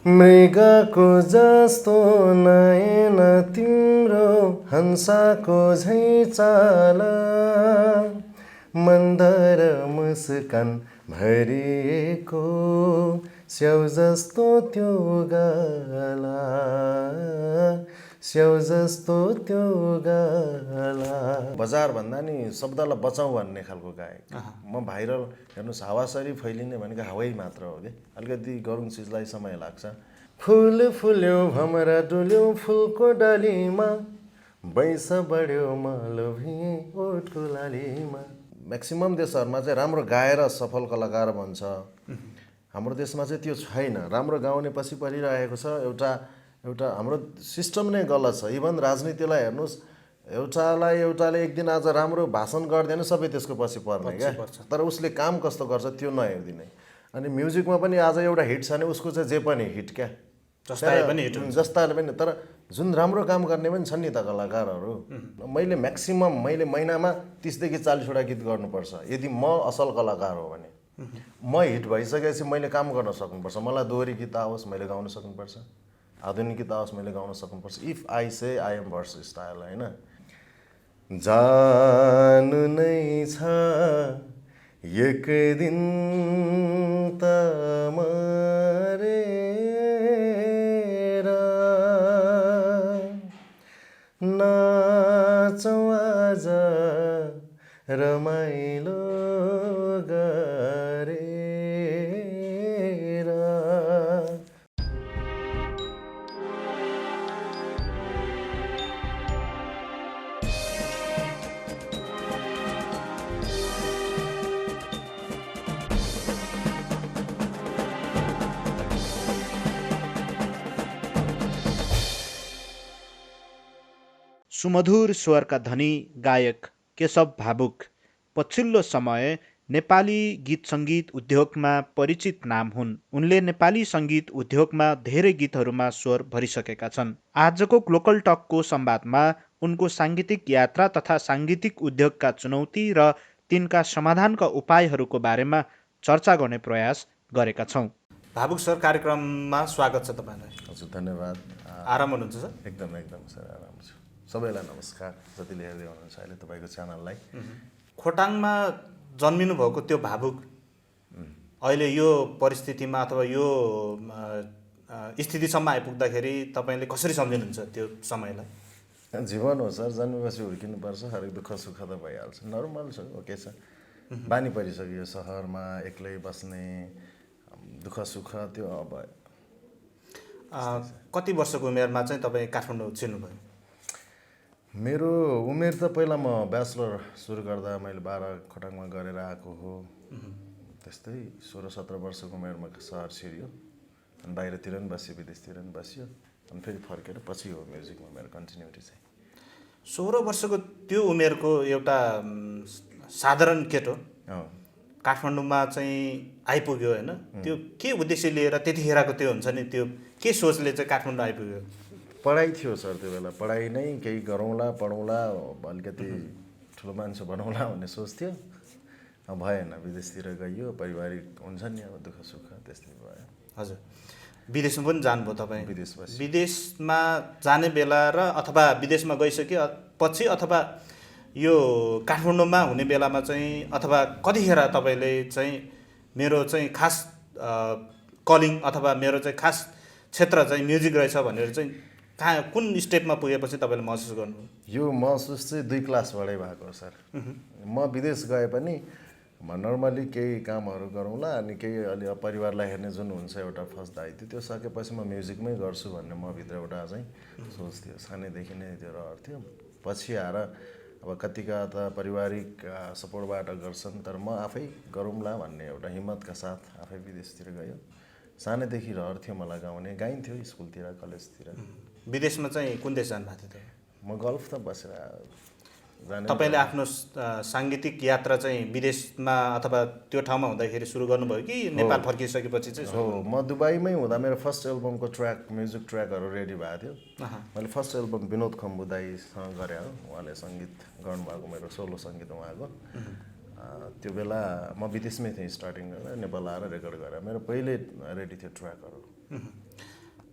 मृगको जस्तो नयन तिम्रो हंसाको झैँ चाल मन्दर मुस्कान भरिएको स्याउ जस्तो त्यो गाला स्याउ जस्तो त्यो गाला। बजार भन्दा नि शब्दलाई बचाउँ भन्ने खालको गायक म। भाइरल हेर्नुहोस् हावासरी फैलिने भनेको हावै मात्र हो कि अलिकति गरौँ चिजलाई समय लाग्छ। फुल फुल्यो भमरा डुल्यो फुलको डालीमा बैस बढ्यो मलोभी ओठको लालीमा। म्याक्सिमम देशहरूमा चाहिँ राम्रो गाएर सफल कलाकार भन्छ। हाम्रो देशमा चाहिँ त्यो छैन। राम्रो गाउने पछि परिरहेको छ एउटा हाम्रो सिस्टम नै गलत छ। इभन राजनीतिलाई हेर्नुहोस् एउटाले एक दिन आज राम्रो भाषण गर्दैन सबै त्यसको पछि पर्ने क्या, तर उसले काम कस्तो गर्छ त्यो नहेरिदिने। अनि म्युजिकमा पनि आज एउटा हिट छ भने उसको चाहिँ जे पनि हिट क्या, जस्ताले पनि। तर जुन राम्रो काम गर्ने पनि छन् नि त कलाकारहरू, मैले महिनामा 30 देखि 40 वटा गीत गर्नुपर्छ यदि म असल कलाकार हो भने। म हिट भइसकेपछि मैले काम गर्न सक्नुपर्छ। मलाई दोहोरी गीत आओस् मैले गाउन सक्नुपर्छ, आधुनिक गीत आओस् मैले गाउन सक्नुपर्छ। If I say I am versatile होइन। जानु नै छ एक दिन त मरेर नाचौँ आज रमाइलो गरेर। सुमधुर स्वरका धनी गायक केशव भावुक पछिल्लो समय नेपाली गीत सङ्गीत उद्योगमा परिचित नाम हुन्। उनले नेपाली सङ्गीत उद्योगमा धेरै गीतहरूमा स्वर भरिसकेका छन्। आजको लोकल टकको संवादमा उनको साङ्गीतिक यात्रा तथा साङ्गीतिक उद्योगका चुनौती र तिनका समाधानका उपायहरूको बारेमा चर्चा गर्ने प्रयास गरेका छौँ। भावुक सर, कार्यक्रममा स्वागत छ तपाईँलाई। हजुर धन्यवाद। आराम हुनुहुन्छ सर? एकदम सर आराम छु। सबैलाई नमस्कार जतिले हेर्दै हुनुहुन्छ अहिले तपाईँको च्यानललाई। खोटाङमा जन्मिनु भएको त्यो भावुक अहिले यो परिस्थितिमा अथवा यो स्थितिसम्म आइपुग्दाखेरि तपाईँले कसरी सम्झिनुहुन्छ त्यो समयलाई? जीवन हो सर, जन्मेपछि हुर्किनुपर्छ। हरेक दुःख सुख त भइहाल्छ, नर्मल छ, ओके छ। बानी परिसक्यो सहरमा एक्लै बस्ने दुःख सुख त्यो। अब कति वर्षको उमेरमा चाहिँ तपाईँ काठमाडौँ छिर्नुभयो? मेरो उमेर त पहिला म ब्याचलर सुरु गर्दा मैले 12 खोटाङमा गरेर आएको हो। त्यस्तै 16-17 वर्षको उमेरमा सहर छिर्यो अनि बाहिरतिर पनि बस्यो, विदेशतिर पनि बस्यो अनि फेरि फर्केर पछि हो म्युजिकमा मेरो कन्टिन्युटी चाहिँ। 16 वर्षको त्यो उमेरको एउटा साधारण केटो काठमाडौँमा चाहिँ आइपुग्यो होइन, त्यो के उद्देश्य लिएर त्यतिखेरको त्यो हुन्छ नि, त्यो के सोचले चाहिँ काठमाडौँ आइपुग्यो? पढाइ थियो सर त्यो बेला। पढाइ नै केही गरौँला पढौँला अलिकति ठुलो मान्छे बनाउँला भन्ने सोच थियो। भएन, विदेशतिर गइयो, पारिवारिक हुन्छ नि अब दुःख सुख, त्यस्तै भयो। हजुर, विदेशमा पनि जानुभयो तपाईँ? विदेशमा जाने बेला र अथवा विदेशमा गइसके पछि अथवा यो काठमाडौँमा हुने बेलामा चाहिँ अथवा कतिखेर तपाईँले चाहिँ मेरो चाहिँ खास कलिङ अथवा मेरो चाहिँ खास क्षेत्र चाहिँ म्युजिक रहेछ भनेर चाहिँ कुन स्टेपमा पुगेपछि तपाईँले महसुस गर्नुभयो? यो महसुस चाहिँ 2 क्लासबाटै भएको हो सर। म विदेश गए पनि नर्मली केही कामहरू गरौँला अनि केही अलि परिवारलाई हेर्ने जुन हुन्छ एउटा फर्स्ट दायित्व त्यो सकेपछि म म्युजिकमै गर्छु भन्ने म भित्र एउटा चाहिँ सोच थियो। सानैदेखि नै त्यो रहर थियो। पछि आएर अब कतिका त पारिवारिक सपोर्टबाट गर्छन्, तर म आफै गरौँला भन्ने एउटा हिम्मतका साथ आफै विदेशतिर गयो। सानैदेखि रहर थियो मलाई गाउने, गाइन्थ्यो स्कुलतिर कलेजतिर। विदेशमा चाहिँ कुन देश जानुभएको थियो? म गल्फ त बसेर जाने। तपाईँले आफ्नो साङ्गीतिक यात्रा चाहिँ विदेशमा अथवा त्यो ठाउँमा हुँदाखेरि सुरु गर्नुभयो कि नेपाल फर्किसकेपछि चाहिँ? हो, म दुबईमै हुँदा मेरो फर्स्ट एल्बमको म्युजिक ट्र्याकहरू रेडी भएको थियो। मैले फर्स्ट एल्बम विनोद खम्बु दाईसँग गरेँ हो, उहाँले सङ्गीत गर्नुभएको, मेरो सोलो सङ्गीत उहाँको। त्यो बेला म विदेशमै थिएँ, स्टार्टिङ गरेर नेपाल आएर रेकर्ड गरेर मेरो पहिले रेडी थियो ट्र्याकहरू।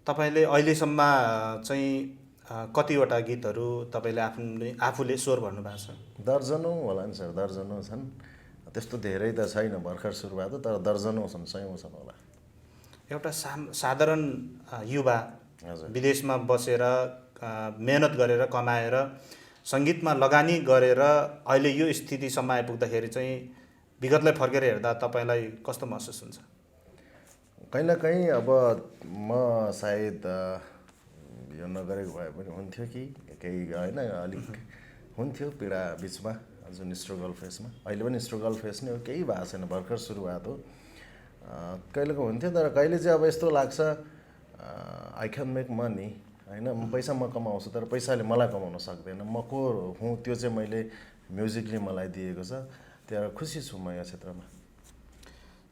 तपाईँले अहिलेसम्म चाहिँ कतिवटा गीतहरू तपाईँले आफूले स्वर भर्नु भएको छ? दर्जनौँ होला नि सर, दर्जनौँ छन्। त्यस्तो धेरै त छैन, भर्खर सुरु भएको, तर दर्जनौँ छन्, सयौँ छन् होला। एउटा साधारण युवा विदेशमा बसेर मेहनत गरेर कमाएर सङ्गीतमा लगानी गरेर अहिले यो स्थितिसम्म आइपुग्दाखेरि चाहिँ विगतलाई फर्केर हेर्दा तपाईँलाई कस्तो महसुस हुन्छ? कहीँ न कहीँ अब म सायद यो नगरेको भए पनि हुन्थ्यो कि केही होइन, अलिक हुन्थ्यो पीडा बिचमा, जुन स्ट्रगल फेसमा। अहिले पनि स्ट्रगल फेस नै हो, केही भएको छैन, भर्खर सुरु भएको हो। कहिलेको हुन्थ्यो, तर कहिले चाहिँ अब यस्तो लाग्छ आई क्यान मेक मनी, होइन, पैसा म कमाउँछु, तर पैसाले मलाई कमाउन सक्दैन। म को हुँ त्यो चाहिँ मैले म्युजिकले मलाई दिएको छ, त्यही भएर खुसी छु म यो क्षेत्रमा।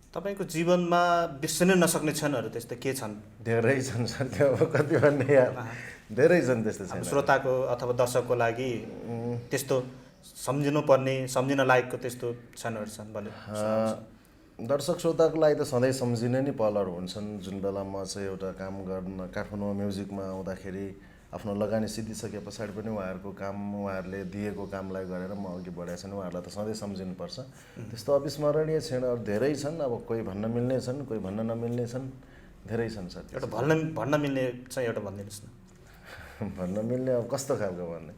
तपाईँको जीवनमा बिर्सिनै नसक्ने क्षणहरू त्यस्तो के छन्? धेरै छन् सर, त्यो अब कति भन्ने यार, धेरै छन् त्यस्तो छैन। श्रोताको अथवा दर्शकको लागि त्यस्तो सम्झिनुपर्ने, सम्झिन लायकको त्यस्तो क्षणहरू छन् भने? दर्शक श्रोताको लागि त सधैँ सम्झिने नै पलहरू हुन्छन्। जुन बेला म चाहिँ एउटा काम गर्न काठमाडौँ म्युजिकमा आउँदाखेरि आफ्नो लगानी सिद्धिसके पछाडि पनि उहाँहरूको काम, उहाँहरूले दिएको कामलाई गरेर म अघि बढेको छैन, उहाँहरूलाई त सधैँ सम्झिनुपर्छ। त्यस्तो अविस्मरणीय क्षणहरू धेरै छन्, अब कोही भन्न मिल्ने छन्, कोही भन्न नमिल्ने छन्, धेरै छन् सर। एउटा भन्न मिल्ने चाहिँ एउटा भनिदिनुहोस् न। भन्न मिल्ने अब कस्तो खालको भन्ने,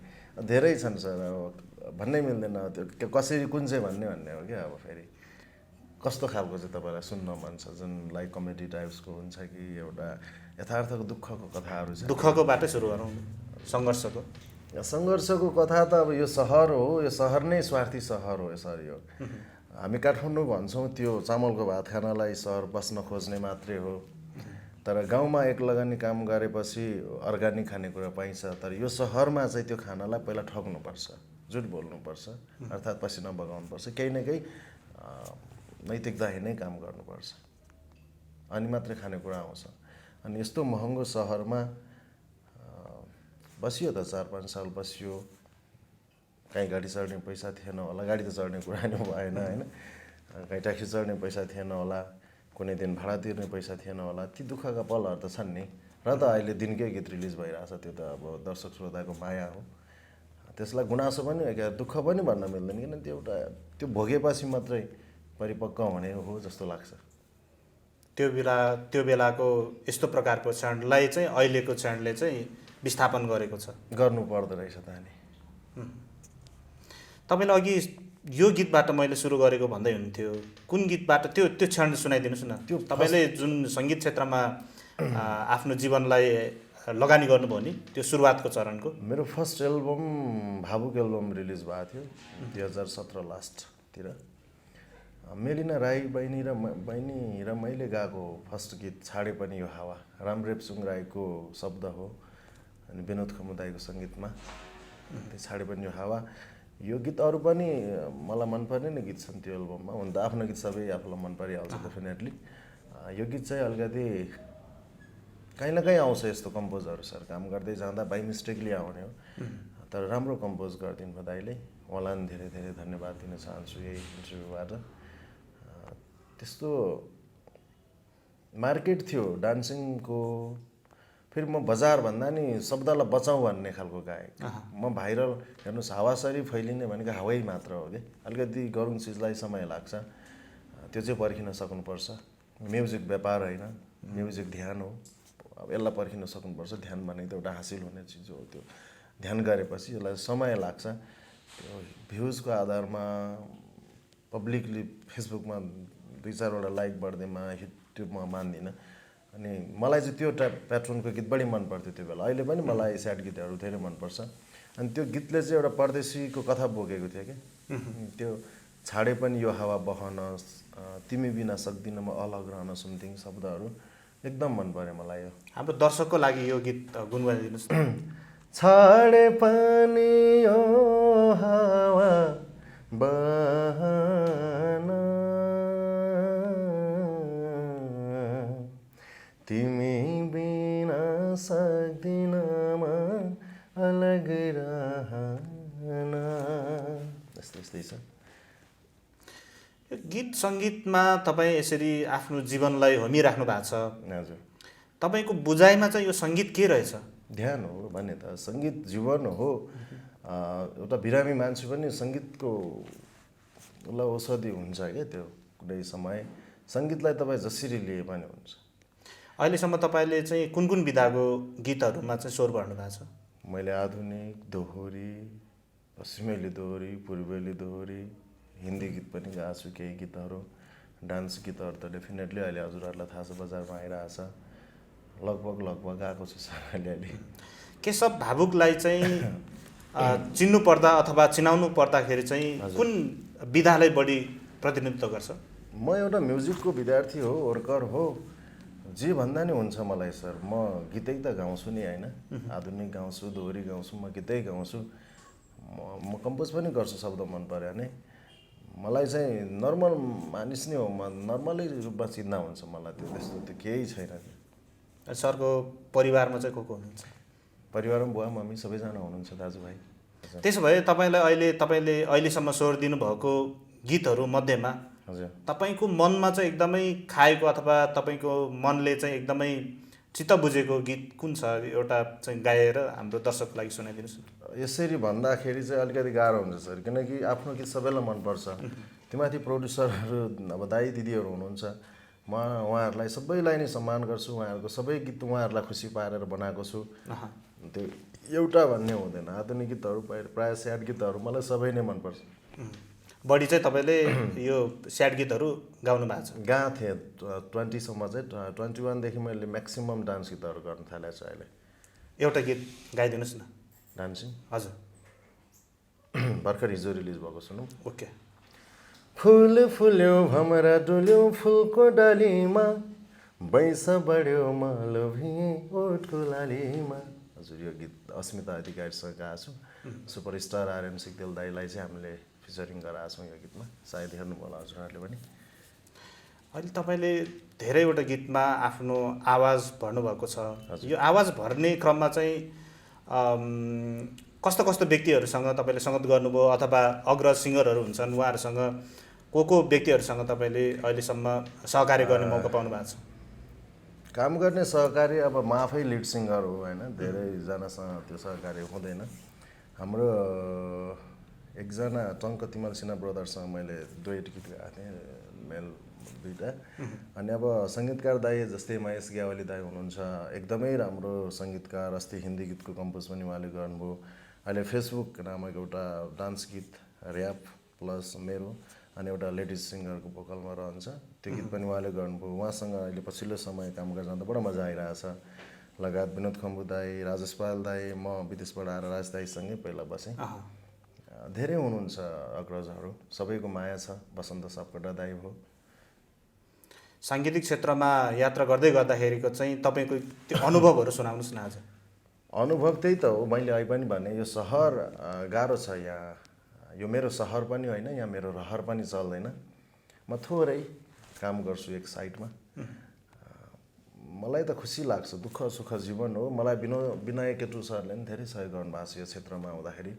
धेरै छन् सर, अब भन्नै मिल्दैन त्यो कसरी कुन चाहिँ भन्ने हो क्या। अब फेरि कस्तो खालको चाहिँ तपाईँलाई सुन्न मन छ, जुन लाइक कमेडी टाइप्सको हुन्छ कि एउटा यथार्थको दुःखको कथाहरू छ? दुःखको बाटै सुरु गरौँ, सङ्घर्षको। सङ्घर्षको कथा त अब यो सहर हो, यो सहर नै स्वार्थी सहर हो यसरी हो। हामी काठमाडौँ भन्छौँ त्यो चामलको भात खानलाई सहर बस्न खोज्ने मात्रै हो, तर गाउँमा एक लगानी काम गरेपछि अर्ग्यानिक खानेकुरा पाइन्छ। तर यो सहरमा चाहिँ त्यो खानालाई पहिला ठग्नुपर्छ, झुट बोल्नुपर्छ, अर्थात् पसिना बगाउनुपर्छ, केही न केही नैतिकताहीन नै काम गर्नुपर्छ, अनि मात्रै खानेकुरा आउँछ। अनि यस्तो महँगो सहरमा बसियो त 4-5 साल बसियो, कहीँ गाडी चढ्ने पैसा थिएन होला, गाडी त चढ्ने कुरा नै भएन होइन, कहीँ ट्याक्सी चढ्ने पैसा थिएन होला, कुनै दिन भाडा तिर्ने पैसा थिएन होला। ती दुःखका पलहरू त छन् नि। र त अहिले दिनकै गीत रिलिज भइरहेछ, त्यो त अब दर्शक श्रोताको माया हो। त्यसलाई गुनासो पनि हो क्या, दुःख पनि भन्न मिल्दैन, किन त्यो भोगेपछि मात्रै परिपक्व हुने हो जस्तो लाग्छ। त्यो बेलाको यस्तो प्रकारको क्षणलाई चाहिँ अहिलेको क्षणले चाहिँ विस्थापन गरेको छ, गर्नु पर्दो रहेछ त नि। तपाईँले अघि यो गीतबाट मैले सुरु गरेको भन्दै हुन्थ्यो, कुन गीतबाट त्यो क्षण सुनाइदिनुहोस् न। त्यो तपाईँले जुन सङ्गीत क्षेत्रमा आफ्नो जीवनलाई लगानी गर्नुभयो नि, त्यो सुरुवातको चरणको। मेरो फर्स्ट एल्बम भावुक एल्बम रिलिज भएको थियो 2017 लास्टतिर। मेलिना राई बहिनी र मैले गाएको फर्स्ट गीत छाडे पनि यो हावा, रामरेपसुङ राईको शब्द हो अनि विनोद खमुदाईको सङ्गीतमा। त्यो छाडे पनि यो हावा, यो गीत अरू पनि मलाई मनपर्ने नै गीत छन् त्यो एल्बममा। हुन त आफ्नो गीत सबै आफूलाई मन परिहाल्छ डेफिनेटली। यो गीत चाहिँ अलिकति कहीँ न कहीँ आउँछ यस्तो कम्पोजहरू सर, काम गर्दै जाँदा बाई मिस्टेकली आउने हो, तर राम्रो कम्पोज गरिदिनु भयो दाइले, उहाँलाई पनि धेरै धेरै धन्यवाद दिन चाहन्छु यही इन्टरभ्यूबाट। त्यस्तो मार्केट थियो डान्सिङको, फेरि म बजार भन्दा नि शब्दलाई बचाउँ भन्ने खालको गायक। म भाइरल हेर्नुहोस्, हावासरी फैलिने भनेको हावै मात्र हो कि, अलिकति गरुङ चिजलाई समय लाग्छ, त्यो चाहिँ पर्खिन सक्नुपर्छ। म्युजिक व्यापार होइन, म्युजिक ध्यान हो, अब यसलाई पर्खिन सक्नुपर्छ। ध्यान भनेको त एउटा हासिल हुने चिज हो, त्यो ध्यान गरेपछि यसलाई समय लाग्छ। त्यो भ्युजको आधारमा पब्लिकली फेसबुकमा 2-4वटा लाइक बढ्दैमा युट्युबमा मान्दिनँ। अनि मलाई चाहिँ त्यो टाइप प्याट्रनको गीत बढी मन पर्थ्यो त्यो बेला। अहिले पनि मलाई स्याड गीतहरू धेरै मनपर्छ। अनि त्यो गीतले चाहिँ एउटा परदेशीको कथा बोकेको थियो कि, त्यो छाडे पनि यो हावा बहन, तिमी बिना सक्दिनँ म अलग रहन, समथिङ शब्दहरू एकदम मन पर्यो मलाई। यो हाम्रो दर्शकको लागि यो गीत गुनगुनाइदिनुहोस् न। छाडे पनि यो हावा बहन, तिमी बिना सक्दिन म अलग रहन, यस्तै छ। यो गीत सङ्गीतमा तपाईँ यसरी आफ्नो जीवनलाई होमिराख्नु भएको छ। हजुर। तपाईँको बुझाइमा चाहिँ यो सङ्गीत के रहेछ? ध्यान हो भने त सङ्गीत जीवन हो। एउटा बिरामी मान्छे पनि सङ्गीतको उसलाई औषधि हुन्छ क्या। त्यो कुनै समय सङ्गीतलाई तपाईँ जसरी लिए पनि हुन्छ। अहिलेसम्म तपाईँले चाहिँ कुन कुन विधाको गीतहरूमा चाहिँ स्वर भर्नु भएको छ? मैले आधुनिक, दोहोरी, पश्चिमेली दोहोरी, पूर्वेली दोहोरी, हिन्दी गीत पनि गाएको छु केही गीतहरू। डान्स गीतहरू त डेफिनेटली अहिले हजुरहरूलाई थाहा छ बजारमा आइरहेछ। लगभग गएको छु सर अहिले। केशव भावुकलाई चाहिँ चिन्नु पर्दा अथवा चिनाउनु पर्दाखेरि चाहिँ कुन विधालाई बढी प्रतिनिधित्व गर्छ? म एउटा म्युजिकको विद्यार्थी हो, वर्कर हो। जे भन्दा नि हुन्छ मलाई सर। म गीतै त गाउँछु नि होइन। आधुनिक गाउँछु, दोहोरी गाउँछु, म गीतै गाउँछु। म कम्पोज पनि गर्छु शब्द मन पर्यो भने। मलाई चाहिँ नर्मल मानिस नै हो, म नर्मलै रूपमा चिन्दा हुन्छ मलाई। त्यो त्यस्तो त्यो केही छैन। सरको परिवारमा चाहिँ को हुनुहुन्छ? परिवारमा बुवा मम्मी सबैजना हुनुहुन्छ, दाजुभाइ। त्यसो भए तपाईँले अहिलेसम्म स्वर दिनुभएको गीतहरू मध्येमा हजुर तपाईँको मनमा चाहिँ एकदमै खाएको अथवा तपाईँको मनले चाहिँ एकदमै चित्त बुझेको गीत कुन छ? एउटा चाहिँ गाएर हाम्रो दर्शकको लागि सुनाइदिनुहोस्। यसरी भन्दाखेरि चाहिँ अलिकति गाह्रो हुन्छ सर, किनकि आफ्नो गीत सबैलाई मनपर्छ। त्योमाथि प्रोड्युसरहरू अब दाइ दिदीहरू हुनुहुन्छ। म उहाँहरूलाई सबैलाई नै सम्मान गर्छु। उहाँहरूको सबै गीत उहाँहरूलाई खुसी पारेर बनाएको छु। त्यो एउटा भन्ने हुँदैन। आधुनिक गीतहरू प्रायः स्याड गीतहरू मलाई सबै नै मनपर्छ। बढी चाहिँ तपाईँले यो स्याड गीतहरू गाउनु भएको छ? गएको थिएँ 20 सम्म चाहिँ। 21 देखि मैले म्याक्सिमम डान्स गीतहरू गर्न थालेको छु अहिले। एउटा गीत गाइदिनुहोस् न। डान्सिङ? हजुर। भर्खर हिजो रिलिज भएको सुनौँ। ओके। फुल फुल्यो भमरा डुल्यो फुलको डालीमा, बैसा बढ्यो मालोभिए ओठको लालीमा। हजुर यो गीत अस्मिता अधिकारीसँग गाएको छु। सुपरस्टार आरएम सिग्देल दाईलाई चाहिँ हामीले फिचरिङ गराएको छौँ यो गीतमा। सायद हेर्नुभयो होला हजुरहरूले पनि। अहिले तपाईँले धेरैवटा गीतमा आफ्नो आवाज भर्नुभएको छ। यो आवाज भर्ने क्रममा चाहिँ कस्तो कस्तो व्यक्तिहरूसँग तपाईँले सङ्गत गर्नुभयो अथवा अग्रज सिङ्गरहरू हुन्छन् उहाँहरूसँग को व्यक्तिहरूसँग तपाईँले अहिलेसम्म सहकार्य गर्ने मौका पाउनु भएको छ? काम गर्ने सहकारी अब म आफै लिड सिङ्गर हो होइन। धेरैजनासँग त्यो सहकारी हुँदैन। हाम्रो एकजना टङ्क तिमल सिन्हा ब्रदर्ससँग मैले दुईट गीत गाएको थिएँ, मेल दुईवटा। अनि अब सङ्गीतकार दाई जस्तै महेश ग्यावाली दाई हुनुहुन्छ, एकदमै राम्रो सङ्गीतकार। अस्ति हिन्दी गीतको कम्पोज पनि उहाँले गर्नुभयो। अहिले फेसबुक नामक एउटा डान्स गीत ऱ्याप प्लस मेरो अनि एउटा लेडिज सिङ्गरको भोकलमा रहन्छ, त्यो गीत पनि उहाँले गर्नुभयो। उहाँसँग अहिले पछिल्लो समय काम गर्न जाँदा बडो मजा आइरहेछ। लगायत विनोद खम्बु दाई, राजेश पाल दाई, म विदेशबाट आएर राज दाईसँगै पहिला बसेँ। धेरै हुनुहुन्छ अग्रजहरू, सबैको माया छ। बसन्त सापकोटा दाई भयो। साङ्गीतिक क्षेत्रमा यात्रा गर्दै गर्दाखेरिको चाहिँ तपाईँको त्यो अनुभवहरू सुनाउनुहोस् न आज। अनुभव त्यही त हो, मैले अहिले पनि भने यो सहर गाह्रो छ यहाँ। यो मेरो सहर पनि होइन, यहाँ मेरो रहर पनि चल्दैन। म थोरै काम गर्छु एक साइडमा। मलाई त खुसी लाग्छ। दुःख सुख जीवन हो। मलाई विनय केटु सरले पनि धेरै सहयोग गर्नुभएको छ यो क्षेत्रमा हुँदाखेरि।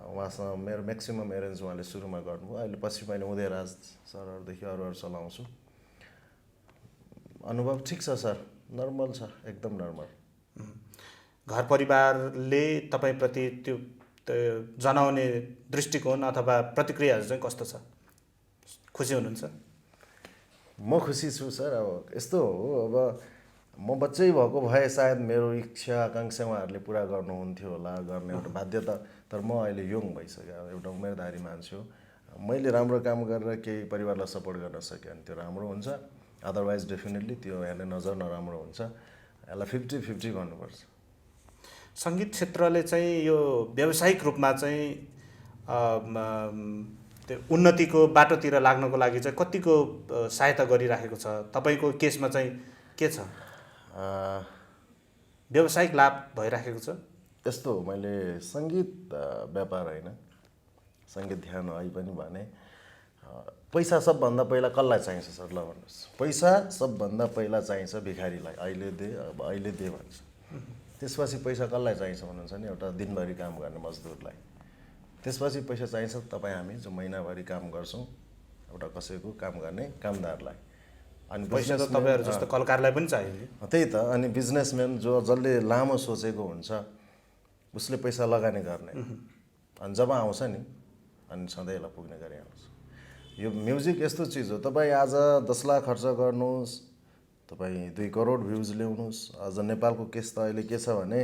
उहाँसँग मेरो म्याक्सिमम एरेन्ज उहाँले सुरुमा गर्नुभयो। अहिले पछि मैले उदयराज सरहरूदेखि अरूहरू चलाउँछु। अनुभव ठिक छ सर, नर्मल छ, एकदम नर्मल। घर परिवारले तपाईँप्रति त्यो जनाउने दृष्टिकोण अथवा प्रतिक्रियाहरू चाहिँ कस्तो छ? खुसी हुनुहुन्छ? म खुसी छु सर। अब यस्तो हो, अब म बच्चै भएको भए सायद मेरो इच्छा आकाङ्क्षा उहाँहरूले पुरा गर्नुहुन्थ्यो होला, गर्ने एउटा बाध्यता। तर म अहिले यङ भइसक्यो, एउटा उमेरधारी मान्छे हो। मैले राम्रो काम गरेर केही परिवारलाई सपोर्ट गर्न सकेँ भने त्यो राम्रो हुन्छ। अदरवाइज डेफिनेटली त्यो हेर्ने नजर नराम्रो हुन्छ। यसलाई 50-50 गर्नुपर्छ। सङ्गीत क्षेत्रले चाहिँ यो व्यावसायिक रूपमा चाहिँ त्यो उन्नतिको बाटोतिर लाग्नको लागि चाहिँ कतिको सहायता गरिराखेको छ? तपाईँको केसमा चाहिँ के छ? व्यावसायिक लाभ भइराखेको छ? यस्तो हो, मैले सङ्गीत व्यापार होइन, सङ्गीत ध्यान हो। अहिले पनि भने पैसा सबभन्दा पहिला कसलाई चाहिन्छ सर? ल भन्नुहोस्। पैसा सबभन्दा पहिला चाहिन्छ भिखारीलाई। अहिले दे, अब अहिले दे भन्छ। त्यसपछि पैसा कसलाई चाहिन्छ भन्नुहुन्छ नि? एउटा दिनभरि काम गर्ने मजदुरलाई। त्यसपछि पैसा चाहिन्छ तपाईँ हामी जो महिनाभरि काम गर्छौँ, एउटा कसैको काम गर्ने कामदारलाई। अनि पैसा त तपाईँहरू जस्तो कलाकारलाई पनि चाहियो नि। त्यही त। अनि बिजनेसम्यान जसले लामो सोचेको हुन्छ उसले पैसा लगानी गर्ने, अनि जब आउँछ नि अनि सधैँलाई पुग्ने गरी आउँछ। यो म्युजिक यस्तो चिज हो, तपाईँ आज 10 लाख खर्च गर्नुहोस्, तपाईँ 2 करोड भ्युज ल्याउनुहोस्। आज नेपालको केस त अहिले के छ भने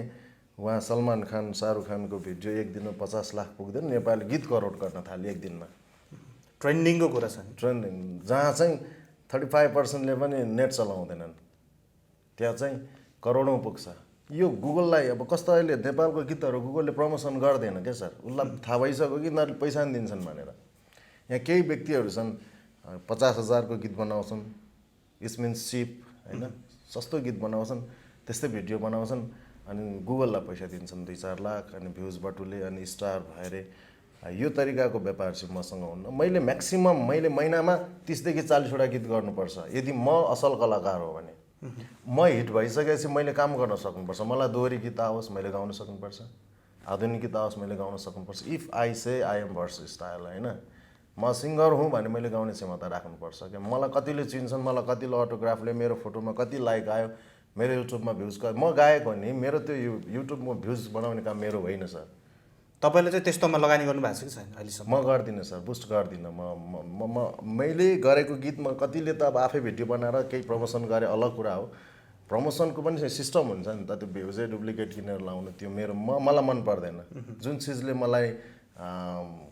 उहाँ सलमान खान शाहरुख खानको भिडियो एक दिनमा 50 लाख पुग्दैन, नेपाली गीत करोड गर्न थाल्यो एक दिनमा। ट्रेन्डिङको कुरा छ नि। ट्रेन्डिङ जहाँ चाहिँ 35%ले पनि नेट चलाउँदैनन् त्यहाँ चाहिँ करोडौँ पुग्छ। यो गुगललाई अब कस्तो अहिले नेपालको गीतहरू गुगलले प्रमोसन गर्दैन क्या सर, उसलाई थाहा भइसक्यो कि यिनीहरूले पैसा पनि दिन्छन् भनेर। यहाँ केही व्यक्तिहरू छन् 50,000 को गीत बनाउँछन्, इट्स मिन्स चिप होइन, सस्तो गीत बनाउँछन्, त्यस्तै भिडियो बनाउँछन् अनि गुगललाई पैसा दिन्छन् 2-4 लाख, अनि भ्युज बटुले अनि स्टार भएर। यो तरिकाको व्यापार चाहिँ मसँग हुन्न। मैले म्याक्सिमम महिनामा 30 देखि 40 वटा गीत गर्नुपर्छ यदि म असल कलाकार हो भने। म हिट भइसकेपछि मैले काम गर्न सक्नुपर्छ, मलाई दोहोरी गीत आओस् मैले गाउन सक्नुपर्छ, आधुनिक गीत आओस् मैले गाउन सक्नुपर्छ। If I say I am versatile होइन, म सिङ्गर हुँ भने मैले गाउने क्षमता राख्नुपर्छ क्या। मलाई कतिले चिन्छन्, मलाई कतिले अटोग्राफले, मेरो फोटोमा कति लाइक आयो, मेरो युट्युबमा भ्युज म गाएको हो नि, मेरो त्यो युट्युबमा भ्युज बनाउने काम मेरो होइन सर। तपाईँले चाहिँ त्यस्तोमा लगानी गर्नुभएको छ कि छैन अहिलेसम्म? म गर्दिनँ सर, बुस्ट गर्दिनँ। मैले गरेको गीतमा कतिले त अब आफै भिडियो बनाएर केही प्रमोसन गरे अलग कुरा हो, प्रमोसनको पनि सिस्टम हुन्छ नि त। त्यो भ्युजै डुप्लिकेट किनेर लाउनु त्यो मलाई मन पर्दैन। जुन चिजले मलाई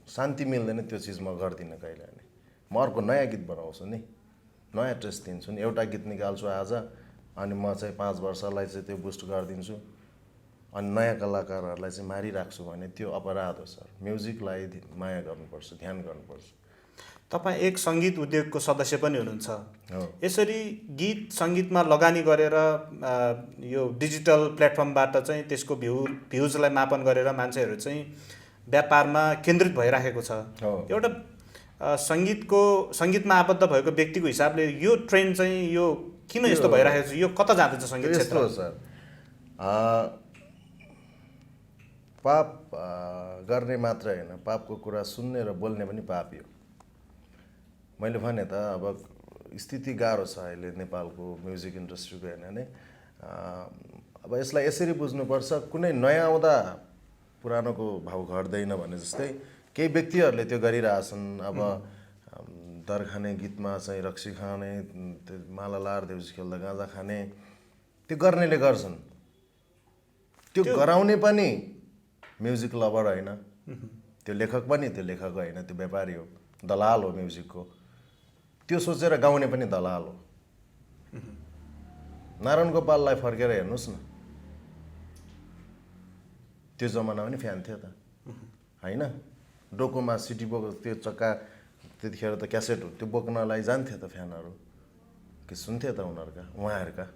शान्ति मिल्दैन त्यो चिज म गर्दिनँ कहिले पनि। म अर्को नयाँ गीत बनाउँछु नि, नयाँ टेस्ट दिन्छु नि, एउटा गीत निकाल्छु आज अनि म चाहिँ 5 वर्षलाई चाहिँ त्यो बुस्ट गरिदिन्छु अनि नयाँ कलाकारहरूलाई चाहिँ मारिराख्छु भने त्यो अपराध हो सर। म्युजिकलाई माया गर्नुपर्छ, ध्यान गर्नुपर्छ। तपाईँ एक सङ्गीत उद्योगको सदस्य पनि हुनुहुन्छ। यसरी गीत सङ्गीतमा लगानी गरेर यो डिजिटल प्लेटफर्मबाट चाहिँ त्यसको भ्युजलाई मापन गरेर मान्छेहरू चाहिँ व्यापारमा केन्द्रित भइराखेको छ। एउटा सङ्गीतमा आबद्ध भएको व्यक्तिको हिसाबले यो ट्रेन्ड चाहिँ यो किन यस्तो भइराखेको छ, यो कता जाँदैछ सङ्गीत क्षेत्र? यस्तो सर, पाप गर्ने मात्रै होइन, पापको कुरा सुन्ने र बोल्ने पनि पाप हो। मैले भने त अब स्थिति गाह्रो छ अहिले नेपालको म्युजिक इन्डस्ट्रीको होइन भने। अब यसलाई यसरी बुझ्नुपर्छ, कुनै नयाँ आउँदा पुरानोको भाउ घट्दैन भने जस्तै केही व्यक्तिहरूले त्यो गरिरहेछन्। अब दर खाने गीतमा चाहिँ रक्सी खाने, त्यो माला लार देउसी खेल्दा गाँजा खाने, त्यो गर्नेले गर्छन्। त्यो गराउने पनि म्युजिक लभर होइन, त्यो लेखक पनि त्यो लेखक होइन, त्यो व्यापारी हो, दलाल हो म्युजिकको। त्यो सोचेर गाउने पनि दलाल हो। नारायण गोपाललाई फर्केर हेर्नुहोस् न, त्यो जमानामा पनि फ्यान थियो त होइन। डोकोमा सिटी बोक त्यो चक्का त्यतिखेर त क्यासेट त्यो बोक्नलाई जान्थ्यो त फ्यानहरू, कि सुन्थे त उहाँहरूका।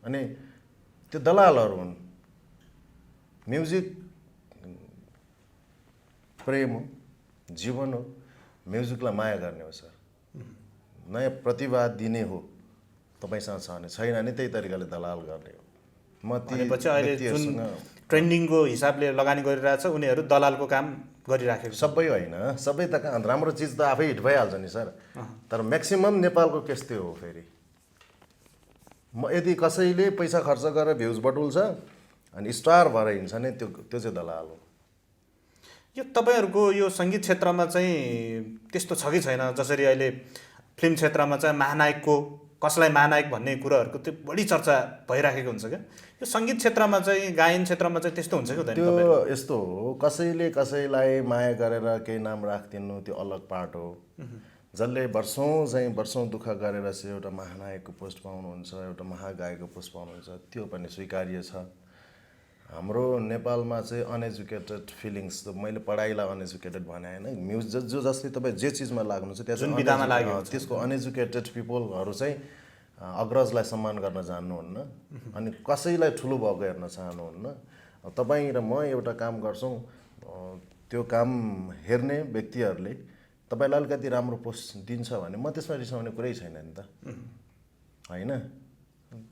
अनि त्यो दलालहरू हुन्। म्युजिक प्रेम हो, जीवन हो, म्युजिकलाई माया गर्ने हो सर। नयाँ प्रतिभा दिने हो तपाईँसँग छ भने, छैन भने त्यही तरिकाले दलाल गर्ने हो। म भनेपछि अहिले जुन ट्रेन्डिङको हिसाबले लगानी गरिरहेछ उनीहरू दलालको काम गरिराखेको छ। सबै होइन, सबै त राम्रो चिज त आफै हिट भइहाल्छ नि सर। तर म्याक्सिमम नेपालको केस त्यो हो। फेरि यदि कसैले पैसा खर्च गरेर भ्युज बटुल्छ अनि स्टार भएर हिँड्छ नि, त्यो चाहिँ दलाल हो। यो तपाईँहरूको यो सङ्गीत क्षेत्रमा चाहिँ त्यस्तो छ कि छैन? जसरी अहिले फिल्म क्षेत्रमा चाहिँ महानायकको कसलाई महानायक भन्ने कुराहरूको त्यो बढी चर्चा भइराखेको हुन्छ क्या। यो सङ्गीत क्षेत्रमा चाहिँ, गायन क्षेत्रमा चाहिँ त्यस्तो हुन्छ कि हुँदैन? त्यो यस्तो हो, कसैले कसैलाई माया गरेर केही नाम राखिदिनु त्यो अलग पार्ट हो। जसले वर्षौँ दुःख गरेर चाहिँ एउटा महानायकको पोस्ट पाउनुहुन्छ, एउटा महागायकको पोस्ट पाउनुहुन्छ, त्यो पनि स्वीकार्य छ। हाम्रो नेपालमा चाहिँ अनएजुकेटेड फिलिङ्स, त मैले पढाइलाई अनएजुकेटेड भने होइन, म्युजिक जसले तपाईँ जे चिजमा लाग्नुहुन्छ त्यहाँ जुन विधामा लाग्यो त्यसको अनएजुकेटेड पिपलहरू चाहिँ अग्रजलाई सम्मान गर्न जान्नुहुन्न अनि कसैलाई ठुलो भएको हेर्न चाहनुहुन्न। तपाईँ र म एउटा काम गर्छौँ, त्यो काम हेर्ने व्यक्तिहरूले तपाईँलाई अलिकति राम्रो पोस्ट दिन्छ भने म त्यसमा रिसाउने कुरै छैन नि त होइन।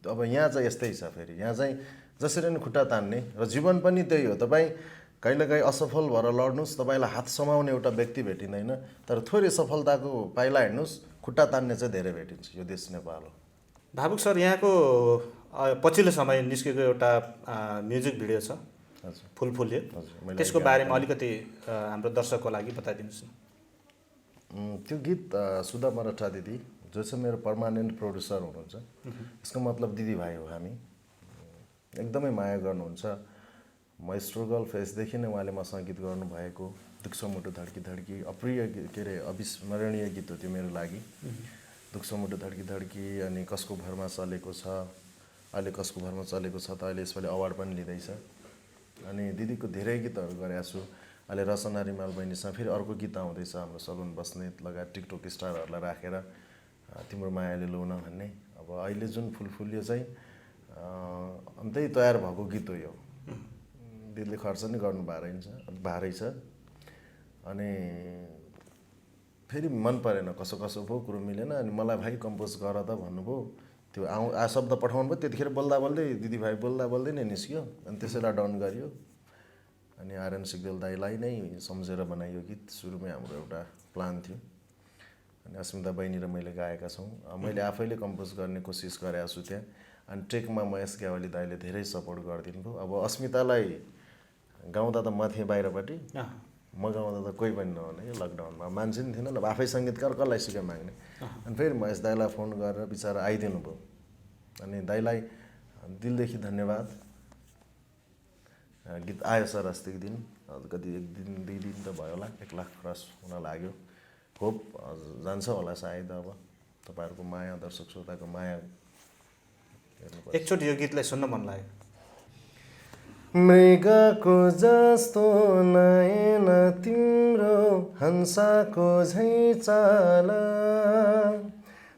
अब यहाँ चाहिँ यस्तै छ। फेरि यहाँ चाहिँ जसरी नै खुट्टा तान्ने र जीवन पनि त्यही हो। तपाईँ कहिलेकाहीँ असफल भएर लड्नुहोस्, तपाईँलाई हात समाउने एउटा व्यक्ति भेटिँदैन, तर थोरै सफलताको पाइला हिँड्नुहोस्, खुट्टा तान्ने चाहिँ धेरै भेटिन्छ। यो देश नेपाल हो। भावुक सर, यहाँको पछिल्लो समय निस्केको एउटा म्युजिक भिडियो छ हजुर फुलफुल्यो, हजुर, त्यसको बारेमा अलिकति हाम्रो दर्शकको लागि बताइदिनुहोस् न। त्यो गीत सुधा मराठा दिदी जो चाहिँ मेरो पर्मानेन्ट प्रोड्युसर हुनुहुन्छ, यसको मतलब दिदीभाइ हो। हामी एकदमै माया गर्नुहुन्छ। म स्ट्रगल फेसदेखि नै उहाँले मसँग गीत गर्नुभएको दुःख मुटु धड्की धड्की अप्रिय के अरे अविस्मरणीय गीत हो त्यो मेरो लागि। दुःख मुटु धड्की धड्की अनि कसको भरमा चलेको छ, अहिले कसको भरमा चलेको छ त अहिले यसपालि अवार्ड पनि लिँदैछ। अनि दिदीको धेरै गीतहरू गरेको छु। अहिले रचना रिमाल बहिनीसँग फेरि अर्को गीत आउँदैछ हाम्रो सगुन बस्नेत लगायत टिकटोक स्टारहरूलाई राखेर तिम्रो मायाले लौन भन्ने। अब अहिले जुन फुलफुल्यो चाहिँ अन्तै तयार भएको गीत हो यो। दिदीले खर्च नि गर्नु भारै छ। अनि फेरि मन परेन, कसो कसो भयो, कुरो मिलेन। अनि मलाई भाइ कम्पोज गर त भन्नुभयो। त्यो शब्द पठाउनु भयो, त्यतिखेर बोल्दा बोल्दै दिदीभाइ बोल्दा बोल्दै नै निस्क्यो। अनि त्यसैलाई डाउन गरियो। अनि आर्यन सिग्देल दाईलाई नै सम्झेर बनाइयो गीत। सुरुमै हाम्रो एउटा प्लान थियो। अनि अस्मिता बहिनी र मैले गाएका छौँ। मैले आफैले कम्पोज गर्ने कोसिस गरेको छु त्यहाँ। अनि टेकमा महेश ग्यावाली दाईले धेरै सपोर्ट गरिदिनु भयो। अब अस्मितालाई गाउँदा त म थिएँ बाहिरपट्टि, म गाउँदा त कोही पनि नहुने यो लकडाउनमा, मान्छे पनि थिएन। अब आफै सङ्गीतकार कसलाई सिकाइ माग्ने। अनि फेरि महेश दाईलाई फोन गरेर बिचरा आइदिनु भयो। अनि दाईलाई दिलदेखि धन्यवाद। गीत आयो सर अस्तिको दिन, कति एक दिन दुई दिन त भयो होला, 1 लाख क्रस हुन लाग्यो। होप जान्छ होला सायद। अब तपाईँहरूको माया, दर्शक श्रोताको माया एकचोटि यो गीतलाई सुन्न मन लाग्यो। मृगको जस्तो नयन तिम्रो हंसाको झैँ चाल,